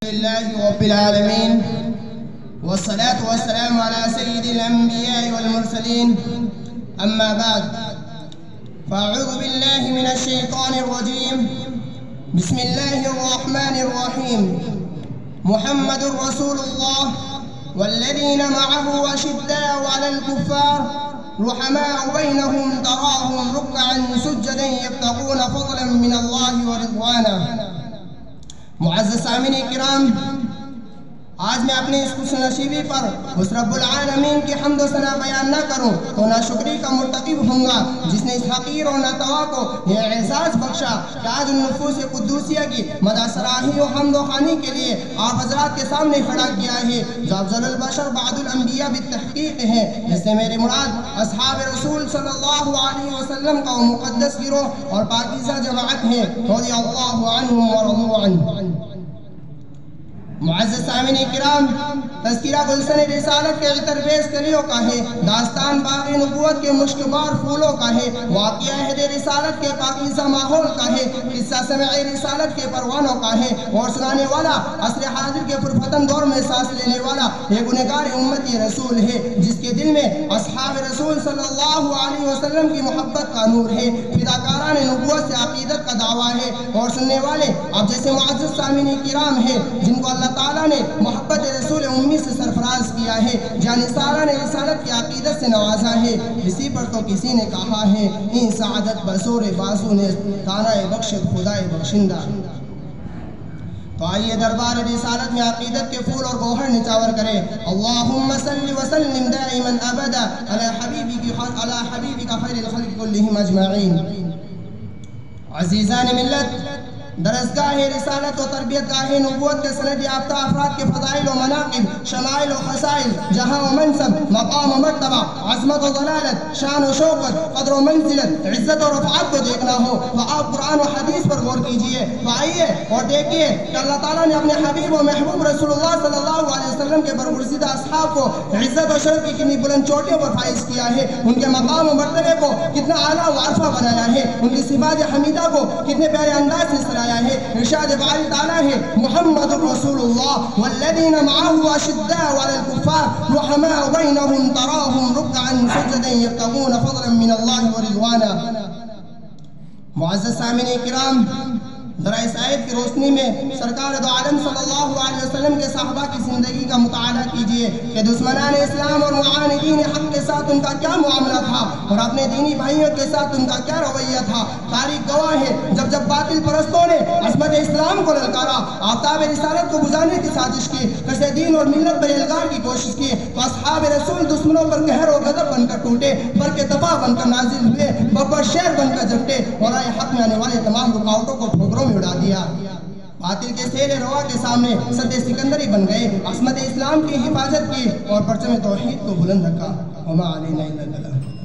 لله رب العالمين والصلاة والسلام على سيد الأنبياء والمرسلين. أما بعد، فأعوذ بالله من الشيطان الرجيم. بسم الله الرحمن الرحيم. محمد رسول الله والذين معه أشداء على الكفار رحماء بينهم تراهم ركعا سجدا يبتغون فضلا من الله ورضوانا. معزز سامعین کرام، آج میں اپنی اس خوش نصیبی پر اس رب العالمین کی حمد و ثنا بیان نہ کروں تو ناشکری کا مرتکب ہوں گا جس نے اس حقیر و ناتوا کو یہ اعزاز بخشا کہ آج النفوس قدوسیہ کی مدح سراہی و حمد و خوانی کے لیے آپ حضرات کے سامنے کھڑا کیا ہے جو افضل البشر بعد الانبیاء بالتحقیق ہے، جس سے میری مراد اصحاب رسول صلی اللہ علیہ وسلم کا مقدس گروہ اور پاکیزہ جماعت ہے رضی اللہ عنہم ورضوا عنہ. معزز سامعین کرام، تذکرہ گلشن رسالت کے عطر بیز کلیوں کا ہے، داستان باغ نبوت کے مشکبار پھولوں کا ہے، واقعہ عہد رسالت کے پاکیزہ ماحول کا ہے، قصہ سمع رسالت کے پروانوں کا ہے، اور سنانے والا عصر حاضر کے پرفتن دور میں سانس لینے والا ایک گنہگار امتی رسول ہے جس کے دل میں اصحاب رسول صلی اللہ علیہ وسلم کی محبت کا نور ہے، فداکاران نبوت سے عقیدت کا دعویٰ ہے، اور سننے والے آپ جیسے معزز سامعین کرام ہیں جن کو اللہ تعالیٰ نے محبت رسول امی سے سرفراز کیا ہے، جانثاران رسالت کی عقیدت سے نوازا ہے. اسی پر تو کسی نے کہا ہے این سعادت بسور بازو نے دانہ بخشد خدائے بخشندہ. تو آئیے دربار رسالت میں عقیدت کے پھول اور گوہر نچاور کریں. اللہم صلی وسلم دائما ابدا علی حبیبک خیر الخلق کلہم اجمعین. عزیزان ملت، درسگاہ رسالت و تربیت گاہ نبوت کے سند یافتہ افراد کے فضائل و مناقب، شمائل و خصائل، جہاں و منصب، مقام و مرتبہ، عظمت و ضلالت، شان و شوکت، قدر و منزلت، عزت و رفعت کو دیکھنا ہو تو آپ قرآن و حدیث پر غور کیجئے. تو آئیے اور دیکھیے کہ اللہ تعالیٰ نے اپنے حبیب و محبوب رسول اللہ صلی اللہ علیہ وسلم کے برگزیدہ اصحاب کو عزت و شرف کی کتنی بلند چوٹیوں پر فائز کیا ہے، ان کے مقام و مرتبے کو کتنا اعلیٰ و عرفہ بنایا ہے، ان کی صفات حمیدہ کو کتنے پیارے انداز سے سرایا ہے. ارشاد باری تعالیٰ ہے محمد رسول اللہ والذین معه اشداء علی الکفار رحماء بینہم تراہم رکعا سجدا یبتغون فضلا من اللہ ورضوانا. معزز سامعین کرام، ذرا اس آیت کی روشنی میں سرکار دو عالم صلی اللہ علیہ وسلم کے صحابہ کی زندگی کا مطالعہ کیجئے کہ دشمنان اسلام اور معاندین حق کے ساتھ ان کا کیا معاملہ تھا اور اپنے دینی بھائیوں کے ساتھ ان کا کیا رویہ تھا. تاریخ گواہ ہے جب باطل پرستوں نے عظمت اسلام کو للکارا، آفتاب رسالت کو بجھانے کی سازش کی، کسے دین اور ملت پر الغار کی کوشش کی، تو اصحاب رسول دشمنوں پر قہر و غضب بن کر ٹوٹے، بلکہ تباہ بن کر نازل ہوئے، ببر شیر بن کر جھپٹے اور رائے حق میں آنے والے تمام رکاوٹوں کو ٹھوکروں میں اڑا دیا. باطل کے سیر روا کے سامنے سد سکندری بن گئے، عصمت اسلام کی حفاظت کی اور پرچم توحید کو بلند رکھا. وما علینا الا البلاغ.